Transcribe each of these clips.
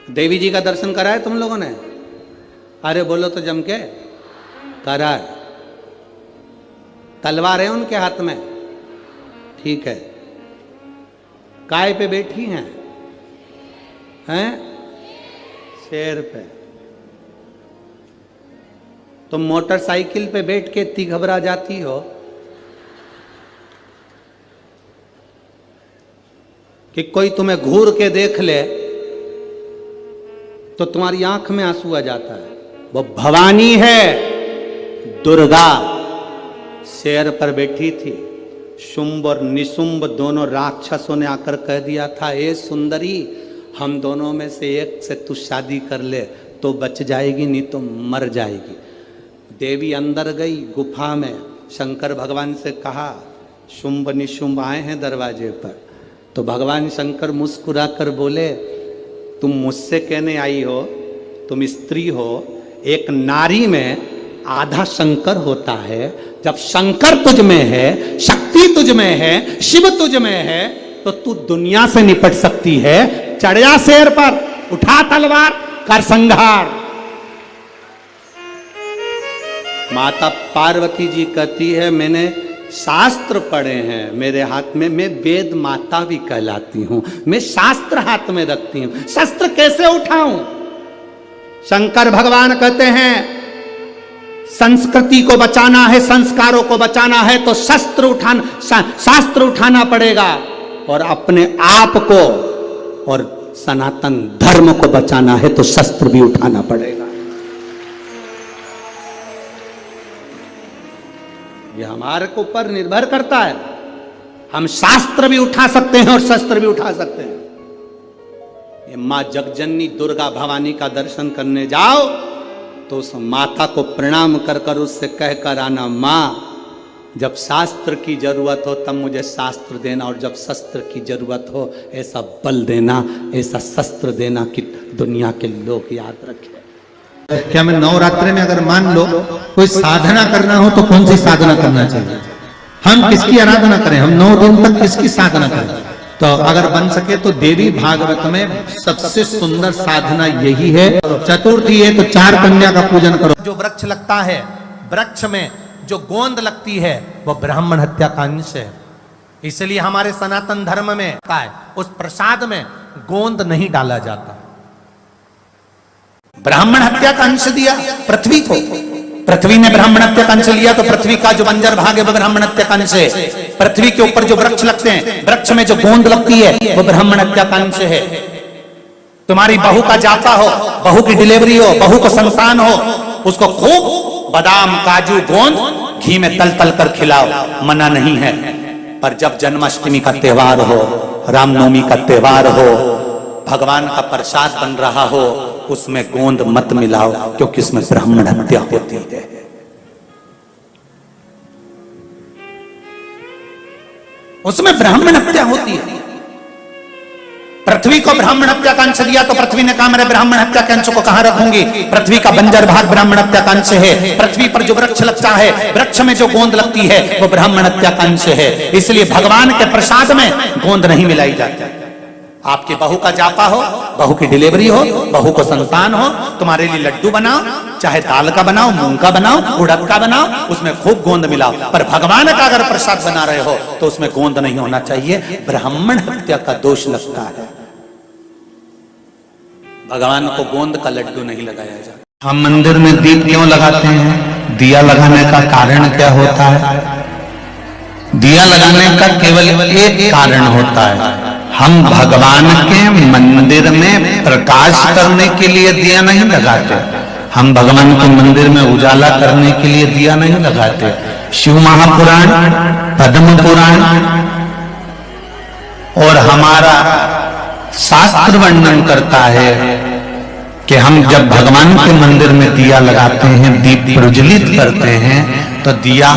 देवी जी का दर्शन करा है तुम लोगों ने? अरे बोलो तो जम के, करा है। तलवार है उनके हाथ में, ठीक है। काय पे बैठी हैं? शेर पे। तुम मोटरसाइकिल पे बैठ के इतनी घबरा जाती हो कि कोई तुम्हें घूर के देख ले तो तुम्हारी आंख में आंसू आ जाता है। वो भवानी है, दुर्गा शेर पर बैठी थी। शुंभ और निशुंभ दोनों राक्षसों ने आकर कह दिया था, ए सुंदरी, हम दोनों में से एक से तू शादी कर ले तो बच जाएगी, नहीं तो मर जाएगी। देवी अंदर गई गुफा में, शंकर भगवान से कहा, शुंभ निशुंभ आए हैं दरवाजे पर। तो भगवान शंकर मुस्कुरा कर बोले, तुम मुझसे कहने आई हो, तुम स्त्री हो, एक नारी में आधा शंकर होता है। जब शंकर तुझ में है, शक्ति तुझ में है, शिव तुझ में है, तो तू दुनिया से निपट सकती है। चढ़ जा शेर पर, उठा तलवार, कर संहार। माता पार्वती जी कहती है, मैंने शास्त्र पढ़े हैं मेरे हाथ में, मैं वेद माता भी कहलाती हूं, मैं शास्त्र हाथ में रखती हूं, शस्त्र कैसे उठाऊं? शंकर भगवान कहते हैं, संस्कृति को बचाना है, संस्कारों को बचाना है तो शास्त्र उठाना पड़ेगा, और अपने आप को और सनातन धर्म को बचाना है तो शस्त्र भी उठाना पड़ेगा। ये हमारे को ऊपर निर्भर करता है। हम शास्त्र भी उठा सकते हैं और शस्त्र भी उठा सकते हैं। ये मां जगजननी दुर्गा भवानी का दर्शन करने जाओ तो उस माता को प्रणाम कर कर उससे कहकर आना, मां जब शास्त्र की जरूरत हो तब मुझे शास्त्र देना, और जब शस्त्र की जरूरत हो ऐसा बल देना, ऐसा शस्त्र देना कि दुनिया के लोग याद रखें। क्या मैं नवरात्रि में अगर मान लो कोई साधना करना हो तो कौन सी साधना करना चाहिए? हम किसकी आराधना करें? हम 9 दिन तक किसकी साधना करें? तो अगर बन सके तो देवी भागवत में सबसे सुंदर साधना यही है। चतुर्थी है तो 4 कन्या का पूजन करो। जो वृक्ष लगता है, वृक्ष में जो गोंद लगती है वो ब्राह्मण हत्या का अंश है। इसलिए हमारे सनातन धर्म में है, उस प्रसाद में गोंद नहीं डाला जाता। ब्राह्मण हत्या का अंश दिया पृथ्वी को, पृथ्वी ने ब्राह्मण हत्या का अंश लिया तो पृथ्वी का जो बंजर भाग है वो ब्राह्मण हत्या का अंश है। पृथ्वी के ऊपर जो वृक्ष लगते हैं, वृक्ष में जो गोंद लगती है वो ब्राह्मण हत्या का अंश है। तुम्हारी बहू का जाता हो, बहू की डिलीवरी हो, बहू को संतान हो, उसको खूब बादाम काजू गोंद घी में तल तल कर खिलाओ, मना नहीं है। पर जब जन्माष्टमी का त्योहार हो, रामनवमी का त्योहार हो, भगवान का प्रसाद बन रहा हो, उसमें गोंद मत मिलाओ, क्योंकि इसमें ब्राह्मण हत्या होती है। उसमें ब्राह्मण हत्या होती है। पृथ्वी को ब्राह्मण हत्या का अंश दिया तो पृथ्वी ने कहा, मेरे ब्राह्मण हत्या के अंश को कहां रखूंगी? पृथ्वी का बंजर भाग ब्राह्मण हत्या का अंश है। पृथ्वी पर जो वृक्ष लगता है, वृक्ष में जो गोंद लगती है वो ब्राह्मण हत्या का अंश है। इसलिए भगवान के प्रसाद में गोंद नहीं मिलाई जाती। आपकी बहू का जापा हो, बहू की डिलीवरी हो, बहू को संतान हो, तुम्हारे लिए लड्डू बनाओ, चाहे दाल का बनाओ, मूंग का बनाओ, उड़द का बनाओ, उसमें खूब गोंद मिलाओ। पर भगवान का अगर प्रसाद बना रहे हो तो उसमें गोंद नहीं होना चाहिए, ब्राह्मण हत्या का दोष लगता है। भगवान को गोंद का लड्डू नहीं लगाया जाता। हम मंदिर में दीप क्यों लगाते हैं? दिया लगाने का कारण क्या होता है? दिया लगाने का केवल एक कारण होता है, हम भगवान के मंदिर में प्रकाश करने के लिए दिया नहीं लगाते। हम भगवान के मंदिर में उजाला करने के लिए दिया नहीं लगाते। शिव महापुराण, पद्म पुराण और हमारा शास्त्र वर्णन करता है कि हम जब भगवान के मंदिर में दिया लगाते हैं, दीप प्रज्वलित करते हैं, तो दिया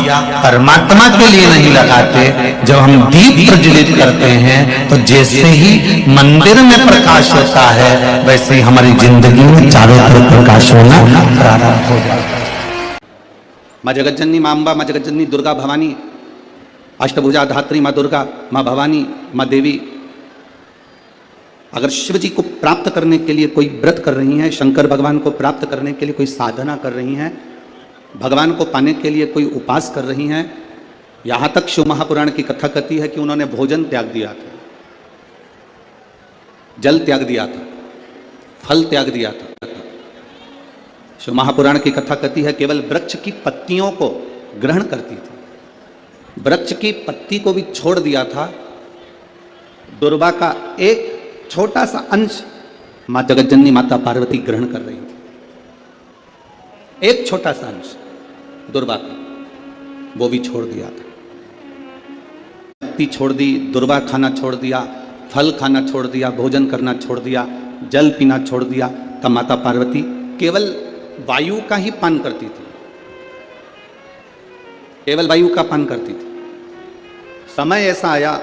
परमात्मा के लिए नहीं लगाते। जब हम दीप प्रज्वलित करते हैं तो जैसे ही मंदिर में प्रकाश होता है, वैसे ही हमारी जिंदगी में चारों तरफ प्रकाश होना प्रारंभ हो जाता है। माँ जगज्जननी, माँ अम्बा, माँ जगज्जननी दुर्गा भवानी, अष्टभुजा धात्री माँ दुर्गा, माँ भवानी, माँ देवी, अगर शिव जी को प्राप्त करने के लिए कोई व्रत कर रही हैं, शंकर भगवान को प्राप्त करने के लिए कोई साधना कर रही हैं, भगवान को पाने के लिए कोई उपास कर रही हैं, यहाँ तक शिव महापुराण की कथा कहती है कि उन्होंने भोजन त्याग दिया था, जल त्याग दिया था, फल त्याग दिया था। शिव महापुराण की कथा कहती है केवल वृक्ष की पत्तियों को ग्रहण करती थी, वृक्ष की पत्ती को भी छोड़ दिया था। दुर्वा का एक छोटा सा अंश मां जगतजननी माता पार्वती ग्रहण कर रही थी, एक छोटा सा अंश दुर्वा का, वो भी छोड़ दिया था। पत्ती छोड़ दी, दुर्वा खाना छोड़ दिया, फल खाना छोड़ दिया, भोजन करना छोड़ दिया, जल पीना छोड़ दिया। तब माता पार्वती केवल वायु का ही पान करती थी, केवल वायु का पान करती थी। समय ऐसा आया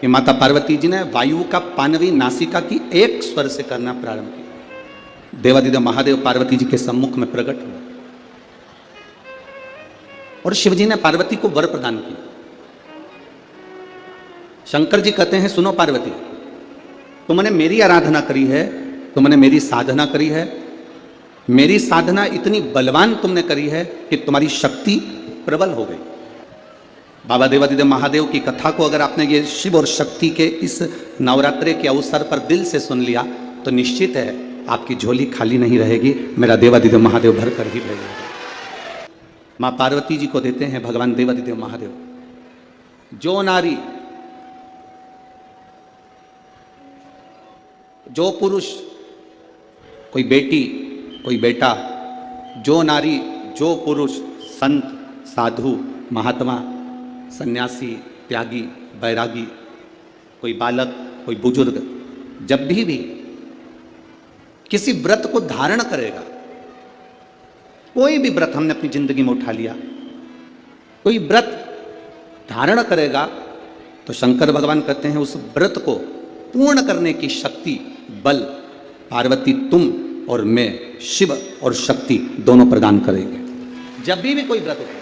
कि माता पार्वती जी ने वायु का पान भी नासिका की एक स्वर से करना प्रारंभ किया। देवादिदेव महादेव पार्वती जी के सम्मुख में प्रकट हुए और शिव जी ने पार्वती को वर प्रदान किया। शंकर जी कहते हैं, सुनो पार्वती, तुमने मेरी आराधना करी है, तुमने मेरी साधना करी है, मेरी साधना इतनी बलवान तुमने करी है कि तुम्हारी शक्ति प्रबल हो गई। बाबा देवादिदेव महादेव की कथा को अगर आपने ये शिव और शक्ति के इस नवरात्रे के अवसर पर दिल से सुन लिया तो निश्चित है आपकी झोली खाली नहीं रहेगी, मेरा देवादिदेव महादेव भर कर ही रहेगा। मां पार्वती जी को देते हैं भगवान देवादिदेव महादेव। जो नारी, जो पुरुष, कोई बेटी, कोई बेटा, जो नारी, जो पुरुष, संत, साधु, महात्मा, सन्यासी, त्यागी, बैरागी, कोई बालक, कोई बुजुर्ग, जब भी किसी व्रत को धारण करेगा, कोई भी व्रत हमने अपनी जिंदगी में उठा लिया, कोई व्रत धारण करेगा तो शंकर भगवान कहते हैं उस व्रत को पूर्ण करने की शक्ति, बल पार्वती तुम और मैं, शिव और शक्ति दोनों प्रदान करेंगे। जब भी कोई व्रत उठे,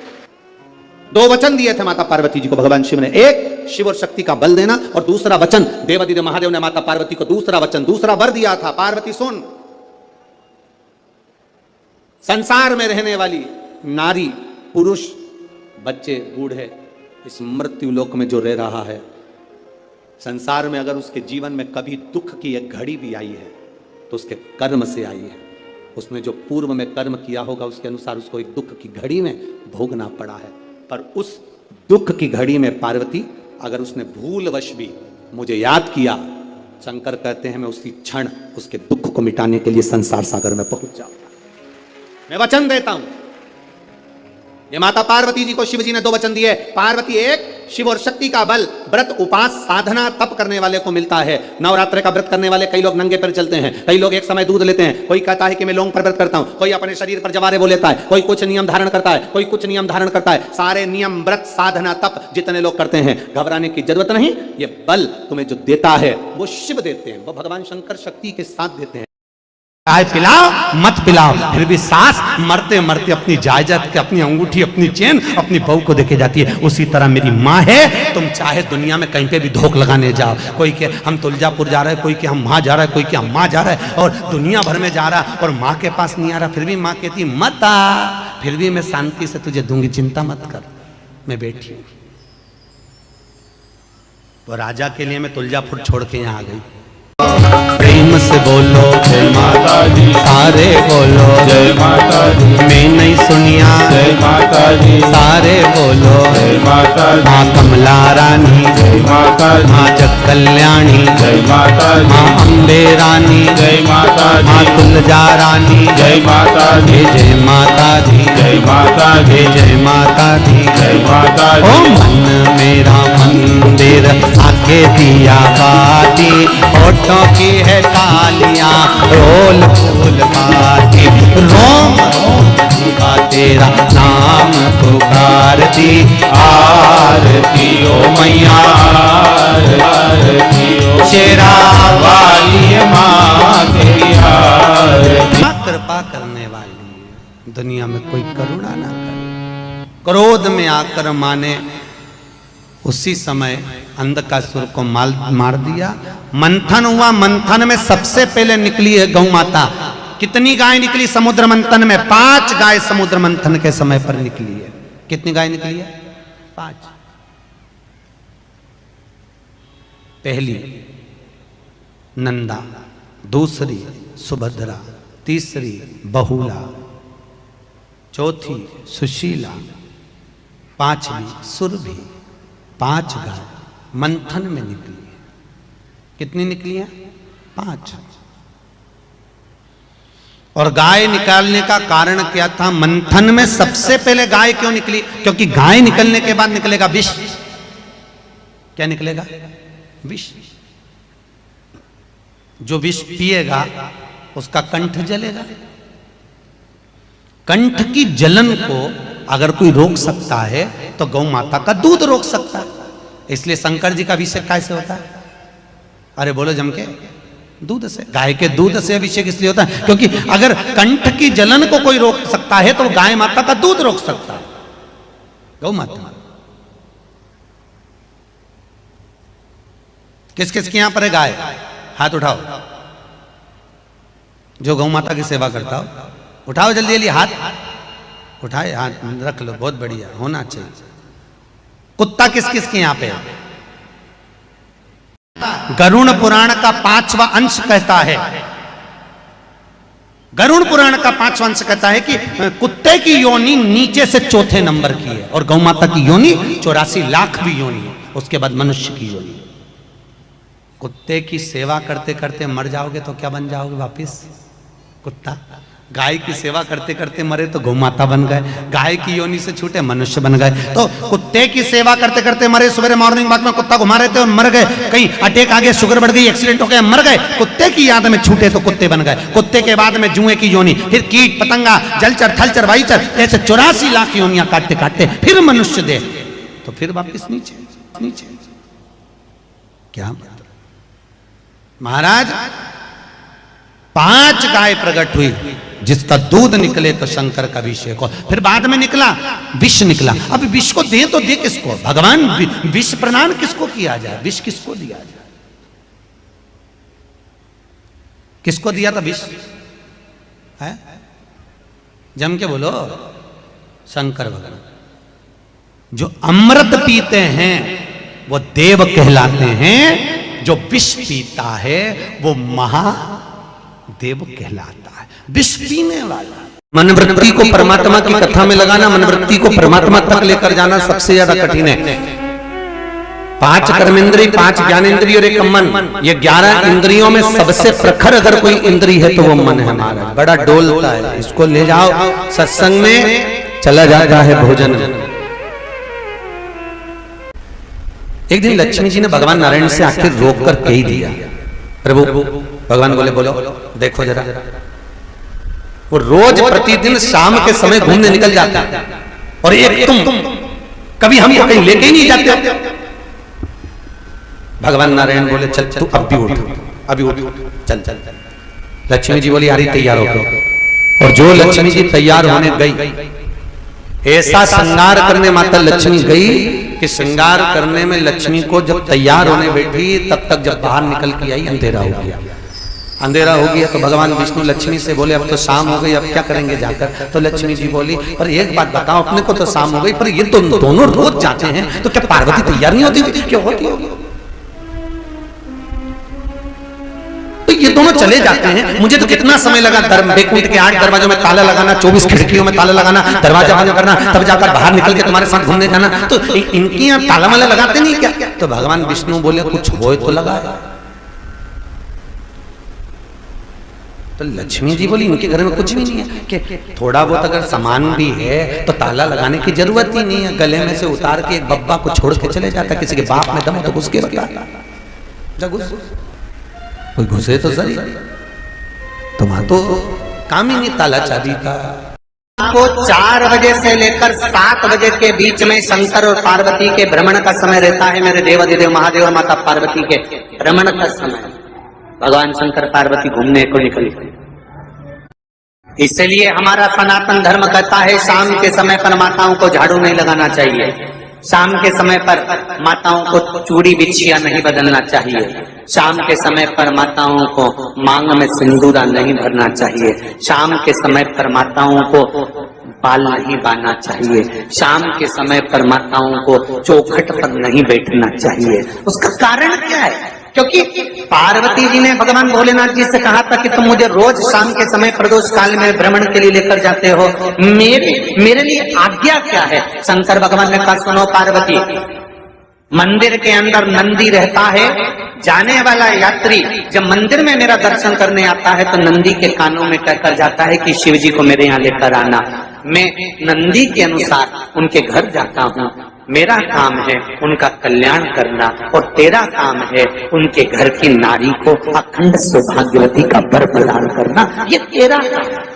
दो वचन दिए थे माता पार्वती जी को भगवान शिव ने, एक शिव और शक्ति का बल देना और दूसरा वचन देवादिदेव महादेव ने माता पार्वती को दूसरा वचन, दूसरा वर दिया था, पार्वती सुन, संसार में रहने वाली नारी, पुरुष, बच्चे, बूढ़े, इस मृत्यु लोक में जो रह रहा है, संसार में अगर उसके जीवन में कभी दुख की एक घड़ी भी आई है तो उसके कर्म से आई है। उसने जो पूर्व में कर्म किया होगा उसके अनुसार उसको एक दुख की घड़ी में भोगना पड़ा है। पर उस दुख की घड़ी में पार्वती, अगर उसने भूलवश भी मुझे याद किया, शंकर कहते हैं मैं उसी क्षण उसके दुख को मिटाने के लिए संसार सागर में पहुंच जाऊंगा। मैं वचन देता हूं। ये माता पार्वती जी को शिव जी ने दो वचन दिए। पार्वती एक, शिव और शक्ति का बल व्रत, उपास, साधना तप करने वाले को मिलता है। नवरात्र का व्रत करने वाले कई लोग नंगे पैर चलते हैं, कई लोग एक समय दूध लेते हैं, कोई कहता है कि मैं लौंग पर व्रत करता हूं, कोई अपने शरीर पर जवारे वो लेता है, कोई कुछ नियम धारण करता है, कोई कुछ नियम धारण करता है। सारे नियम, व्रत, साधना, तप जितने लोग करते हैं, घबराने की जरूरत नहीं। ये बल तुम्हें जो देता है वो शिव देते हैं, वो भगवान शंकर शक्ति के साथ देते हैं। चाय पिलाओ मत पिलाओ, फिर भी सास मरते मरते अपनी जायदाद के, अपनी अंगूठी, अपनी चेन अपनी बहू को देके जाती है। उसी तरह मेरी माँ है। तुम चाहे दुनिया में कहीं पे भी धोख लगाने जाओ, कोई के हम तुलजापुर जा रहे हैं, कोई के हम वहाँ जा रहा है, कोई के हम माँ जा रहा है, और दुनिया भर में जा रहा है और माँ के पास नहीं आ रहा, फिर भी माँ कहती मत आ, फिर भी मैं शांति से तुझे दूंगी, चिंता मत कर, मैं बैठी हूँ। वो राजा के लिए मैं तुलजापुर छोड़ के यहाँ आ गई। प्रेम से बोलो जय माता दी, सारे बोलो जय माता दी, मैं नहीं सुनिया जय माता दी, सारे बोलो जय माता दी, माँ कमला रानी, जय माता दी, माँ जग कल्याणी, जय माता दी, माँ अम्बे रानी, जय माता माँ दी, तुलजा रानी, जय माता दी, जय माता दी, जय माता दी, जय माता दी, जय माता ओ दी। मन मेरा मंदिर आके दिया बाती, होठों की है तालियां, रोल फूल पाती, रोम रोम जीवा तेरा नाम पुकारती, आरती ओ मैया, आरती ओ शेरा वाली माँ तेरी आरती। कृपा करने वाली, दुनिया में कोई करुणा ना करे। क्रोध में आकर माने उसी समय अंधकासुर को मार दिया। मंथन हुआ, मंथन में सबसे पहले निकली है गौ माता। कितनी गाय निकली समुद्र मंथन में? 5 गाय समुद्र मंथन के समय पर निकली है। कितनी गाय निकली है? 5। पहली नंदा, दूसरी सुभद्रा, तीसरी बहुला, चौथी सुशीला, 5वीं सुरभि। 5 गाय मंथन में निकली है। कितनी निकली है? 5। और गाय निकालने का कारण क्या था? मंथन में सबसे पहले गाय क्यों निकली? क्योंकि गाय निकलने के बाद निकलेगा विष। क्या निकलेगा? विष। जो विष पिएगा उसका कंठ जलेगा। कंठ की जलन को अगर कोई रोक सकता है तो गौ माता का दूध रोक सकता है। इसलिए शंकर जी का अभिषेक कैसे होता है? अरे बोलो जम के, दूध से। गाय के दूध से अभिषेक इसलिए होता है क्योंकि अगर कंठ की जलन को कोई रोक सकता है तो गाय माता का दूध रोक सकता है। गौ माता। किस किस के यहां पर है गाय? हाथ उठाओ। जो गौ माता की सेवा करता हो उठाओ जल्दी जल्दी हाथ। उठाए हाथ, रख लो। बहुत बढ़िया, होना चाहिए। कुत्ता किस किस के यहां पे है? गरुड़ पुराण का 5वां अंश कहता है, गरुड़ पुराण का 5वां अंश कहता है कि कुत्ते की योनि नीचे से चौथे नंबर की है और गौ माता की योनि 84 लाख भी योनि है, उसके बाद मनुष्य की योनि। कुत्ते की सेवा करते करते मर जाओगे तो क्या बन जाओगे वापिस? कुत्ता। गाय की सेवा करते करते मरे तो गौ माता बन गए। गाय की योनि से छूटे मनुष्य बन गए। तो कुत्ते की सेवा करते करते मरे। सुबह मॉर्निंग वॉक में कुत्ता घुमा रहे थे और मर गए। कहीं अटैक आ गया, शुगर बढ़ गई, एक्सीडेंट हो गया, मर गए। कुत्ते की याद में छूटे तो कुत्ते बन गए। कुत्ते के बाद में जुए की योनि, फिर कीट पतंगा, जलचर, थलचर, वायुचर, ऐसे 84 लाख योनियां काटते काटते फिर मनुष्य दे, तो फिर वापिस नीचे नीचे। क्या मतलब? महाराज 5 गाय प्रकट हुई जिसका दूध निकले तो शंकर का अभिषेक हो। फिर बाद में निकला विष निकला। अब विष को दे तो दे किसको? भगवान विष प्रदान किसको किया जाए? विष किसको दिया जाए? किसको दिया था विष? है जम के बोलो। शंकर भगवान। जो अमृत पीते हैं वो देव कहलाते हैं, जो विष पीता है वो महादेव कहलाता है। विष पीने वाला। मनवृत्ति को परमात्मा की कथा में लगाना, मनवृत्ति को परमात्मा तक लेकर जाना सबसे ज्यादा कठिन है। 5 कर्मेंद्रिय, 5 ज्ञानेंद्रिय और 1 मन, ये 11 इंद्रियों में सबसे प्रखर अगर कोई इंद्रिय है तो वो मन है हमारा। बड़ा डोलता है, इसको ले जाओ सत्संग में, चला जाता है भोजन में। एक दिन लक्ष्मी जी ने भगवान नारायण से आखिर रोक कर कह दिया, प्रभु। भगवान बोले बोलो, देखो जरा। वो रोज प्रतिदिन शाम के समय घूमने निकल जाता है और एक तुम कभी हमको कहीं लेके ही नहीं जाते। भगवान नारायण बोले चल तू अब भी उठ, अभी उठ, चल चल। लक्ष्मी जी बोली यारी तैयार हो गए। और जो लक्ष्मी जी तैयार होने गई, ऐसा श्रृंगार करने माता लक्ष्मी गई कि श्रृंगार करने में लक्ष्मी को जब तैयार होने बैठी तब तक जब बाहर निकल के आई अंधेरा हो गया। अंधेरा हो गया तो भगवान विष्णु लक्ष्मी से बोले अब तो शाम हो गई, अब क्या करेंगे जाकर? तो लक्ष्मी जी बोली पर एक बात बताओ, अपने को तो शाम हो गई पर ये तो दोनों रोज जाते हैं, तो क्या पार्वती तैयार नहीं होती? क्यों होती होगी? तो ये दोनों चले जाते हैं। मुझे तो कितना समय लगा वैकुंठ के 8 दरवाजों में ताला लगाना, 24 खिड़कियों में ताला लगाना, दरवाजा बंद करना, तब जाकर बाहर निकल के तुम्हारे साथ घूमने जाना। तो इनकी यहाँ ताला वाला लगाते नहीं क्या? तो भगवान विष्णु बोले कुछ हो तो लगा। तो लक्ष्मी जी बोली इनके घर में कुछ भी नहीं है कि थोड़ा बहुत अगर सामान भी है तो ताला लगाने की जरूरत ही नहीं है। गले में से उतार के एक बब्बा को छोड़ के चले जाता। किसी के बाप में दम हो तो घुस के बता, कोई घुसे तो सही। तुम्हारा तो काम ही नहीं ताला चाबी का। को 4 बजे से लेकर 7 बजे के बीच में शंकर और पार्वती के भ्रमण का समय रहता है। मेरे देवाधिदेव महादेव और माता पार्वती के भ्रमण का समय। भगवान शंकर पार्वती घूमने को निकले। इसलिए हमारा सनातन धर्म कहता है शाम के समय पर माताओं को झाड़ू नहीं लगाना चाहिए। शाम के समय पर माताओं को चूड़ी बिछिया नहीं बदलना चाहिए। शाम के समय पर माताओं को मांग में सिंदूरा नहीं भरना चाहिए। शाम के समय पर माताओं को बाल नहीं बांधना चाहिए। शाम के समय पर माताओं को चौखट पर नहीं बैठना चाहिए। उसका कारण क्या है? क्योंकि पार्वती जी ने भगवान भोलेनाथ जी से कहा था कि तुम मुझे रोज शाम के समय प्रदोष काल में भ्रमण के लिए लेकर जाते हो, मेरे लिए आज्ञा क्या है? शंकर भगवान ने कहा, सुनो पार्वती, मंदिर के अंदर नंदी रहता है। जाने वाला यात्री जब मंदिर में मेरा दर्शन करने आता है तो नंदी के कानों में कहकर जाता है कि शिव जी को मेरे यहाँ लेकर आना। मैं नंदी के अनुसार उनके घर जाता हूँ। मेरा काम है उनका कल्याण करना और तेरा काम है उनके घर की नारी को अखंड सौभाग्यवती का वर प्रदान करना, ये तेरा काम है।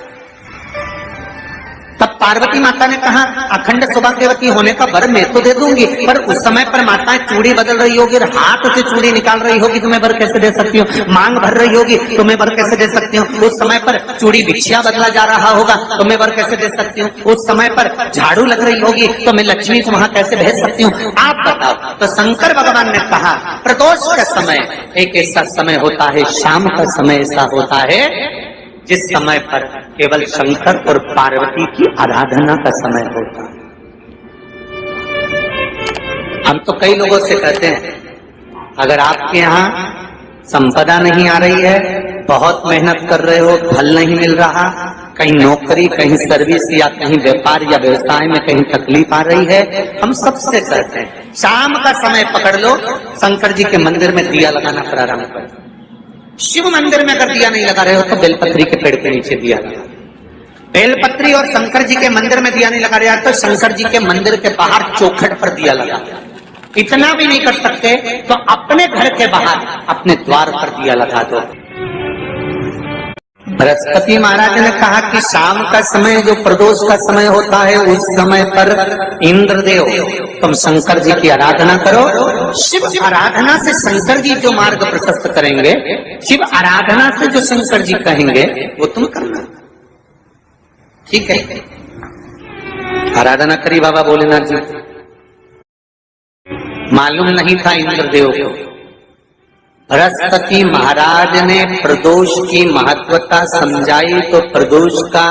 तब पार्वती माता ने कहा, अखंड सौभाग्यवती होने का वर मैं तो दे दूंगी, पर उस समय पर माताएं चूड़ी बदल रही होगी और हाथ से चूड़ी निकाल रही होगी तो मैं वर कैसे दे सकती हूँ? मांग भर रही होगी तो मैं वर कैसे दे सकती हूँ? उस समय पर चूड़ी बिछिया बदला जा रहा होगा तो मैं वर कैसे दे सकती हूँ? उस समय पर झाड़ू लग रही होगी तो मैं लक्ष्मी को वहां कैसे भेज सकती हूँ? आप बताओ। तो शंकर भगवान ने कहा, प्रदोष का समय एक ऐसा समय होता है, शाम का समय ऐसा होता है जिस समय पर केवल शंकर और पार्वती की आराधना का समय होता है। हम तो कई लोगों से कहते हैं, अगर आपके यहाँ संपदा नहीं आ रही है, बहुत मेहनत कर रहे हो, फल नहीं मिल रहा, कहीं नौकरी, कहीं सर्विस या कहीं व्यापार या व्यवसाय में कहीं तकलीफ आ रही है, हम सबसे कहते हैं शाम का समय पकड़ लो, शंकर जी के मंदिर में दिया लगाना प्रारंभ करो। शिव मंदिर में अगर दिया नहीं लगा रहे हो तो बेलपत्री के पेड़ के नीचे दिया लगा। बेलपत्री और शंकर जी के मंदिर में दिया नहीं लगा रहे तो शंकर जी के मंदिर के बाहर चौखट पर दिया लगा। इतना भी नहीं कर सकते तो अपने घर के बाहर अपने द्वार पर दिया लगा दो। बृहस्पति महाराज ने कहा कि शाम का समय जो प्रदोष का समय होता है उस समय पर इंद्रदेव तुम शंकर जी की आराधना करो। शिव आराधना से शंकर जी जो मार्ग प्रशस्त करेंगे, शिव आराधना से जो शंकर जी कहेंगे वो तुम करना। ठीक है, आराधना करी बाबा भोलेनाथ जी। मालूम नहीं था इंद्रदेव को। बृहस्पति महाराज ने प्रदोष की महत्वता समझाई तो प्रदोष का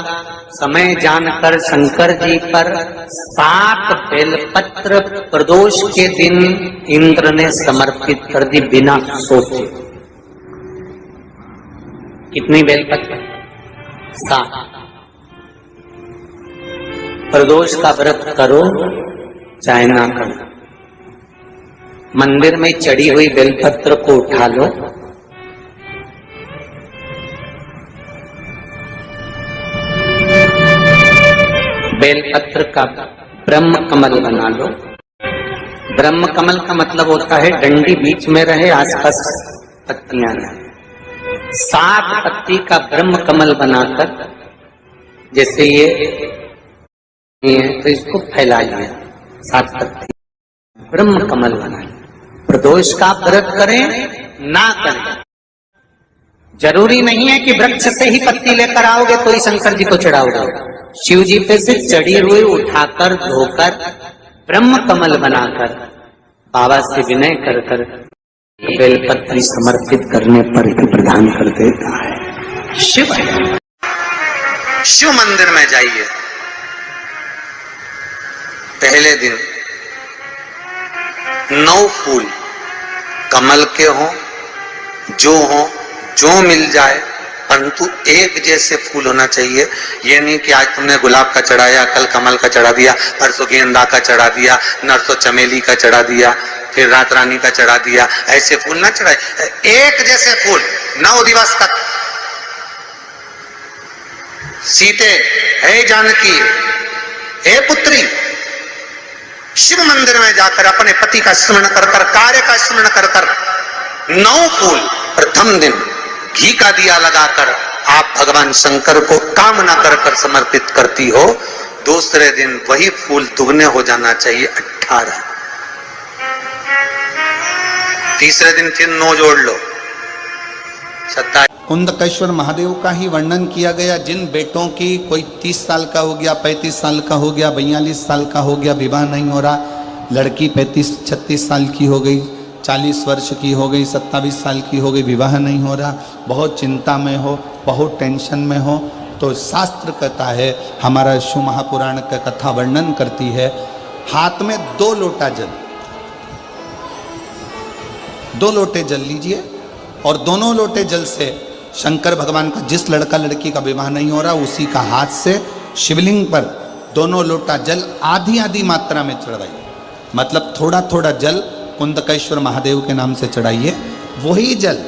समय जानकर शंकर जी पर 7 बेलपत्र प्रदोष के दिन इंद्र ने समर्पित कर दी बिना सोचे। कितनी बेलपत्र? 7। प्रदोष का व्रत करो चाहे ना करो, मंदिर में चढ़ी हुई बेलपत्र को उठा लो, बेलपत्र का ब्रह्म कमल बना लो। ब्रह्म कमल का मतलब होता है डंडी बीच में रहे, आसपास पत्तियां रहे। 7 पत्ती का ब्रह्म कमल बनाकर, जैसे ये तो इसको फैला लिया, 7 पत्ती ब्रह्म कमल बना लिया। प्रदोष का व्रत करें ना करें, जरूरी नहीं है कि वृक्ष से ही पत्ती लेकर आओगे तो ही शंकर जी को चढ़ाओगे। शिव जी पे से चढ़ी हुई उठाकर धोकर ब्रह्म कमल बनाकर बाबा से विनय कर कर बेलपत्री समर्पित करने पर ही प्रदान कर देता है। शिव मंदिर में जाइए, पहले दिन 9 फूल कमल के हों, जो मिल जाए, परंतु एक जैसे फूल होना चाहिए। ये नहीं कि आज तुमने गुलाब का चढ़ाया, कल कमल का चढ़ा दिया, परसों गेंदा का चढ़ा दिया, नरसों चमेली का चढ़ा दिया, फिर रात रानी का चढ़ा दिया। ऐसे फूल ना चढ़ाए, एक जैसे फूल 9 दिवस तक। सीते, हे जानकी, हे पुत्री, शिव मंदिर में जाकर अपने पति का स्मरण कर कर, कार्य का स्मरण कर कर 9 फूल प्रथम दिन घी का दिया लगाकर आप भगवान शंकर को कामना कर कर समर्पित करती हो। दूसरे दिन वही फूल दुगने हो जाना चाहिए, 18। तीसरे दिन फिर 9 जोड़ लो, 27। कुंदकेश्वर महादेव का ही वर्णन किया गया। जिन बेटों की कोई 30 साल का हो गया, 35 साल का हो गया, 42 साल का हो गया, विवाह नहीं हो रहा, लड़की 35-36 साल की हो गई, 40 वर्ष की हो गई, 27 साल की हो गई, विवाह नहीं हो रहा, बहुत चिंता में हो, बहुत टेंशन में हो, तो शास्त्र कहता है, हमारा शिव महापुराण का कथा वर्णन करती है, हाथ में 2 लोटा जल, 2 लोटे जल लीजिए और दोनों लोटे जल से शंकर भगवान का, जिस लड़का लड़की का विवाह नहीं हो रहा उसी का हाथ से शिवलिंग पर दोनों लोटा जल आधी आधी मात्रा में चढ़ाइए। मतलब थोड़ा थोड़ा जल कुंदकेश्वर महादेव के नाम से चढ़ाइए, वही जल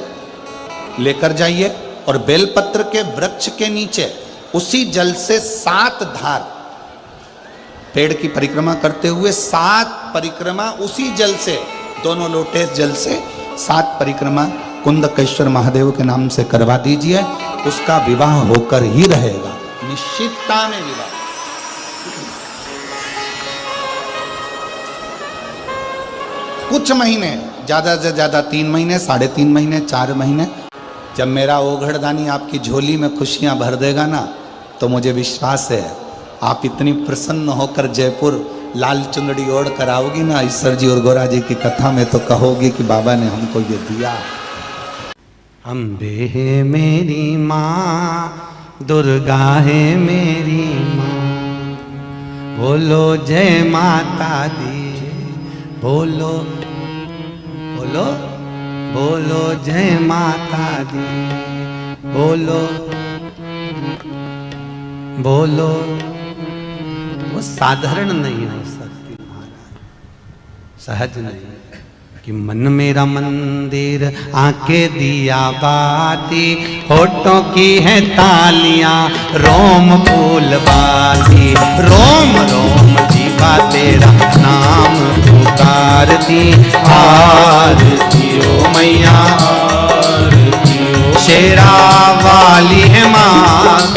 लेकर जाइए और बेलपत्र के वृक्ष के नीचे उसी जल से 7 धार, पेड़ की परिक्रमा करते हुए 7 परिक्रमा उसी जल से, दोनों लोटे जल से 7 परिक्रमा कुंदकेश्वर महादेव के नाम से करवा दीजिए। उसका विवाह होकर ही रहेगा, निश्चितता में विवाह। कुछ महीने, ज्यादा से ज्यादा 3 महीने, 3.5 महीने, 4 महीने, जब मेरा ओघड़दानी आपकी झोली में खुशियां भर देगा ना, तो मुझे विश्वास है आप इतनी प्रसन्न होकर जयपुर लाल चुंदड़ी ओढ़ कर आओगी ना ईश्वर जी और गोरा जी की कथा में, तो कहोगी कि बाबा ने हमको ये दिया। अम्बे है मेरी माँ, दुर्गा है मेरी माँ, बोलो जय माता दी, बोलो बोलो बोलो जय माता दी, बोलो बोलो। वो साधारण नहीं हो सकती महाराज, सहज नहीं कि मन मेरा मंदिर आके दिया बाती, होठों की है तालियां रोम फूल बाती, रोम रोम जीवा तेरा नाम पुकारती, आरती ओ मैया आरती ओ, शेरा वाली है माँ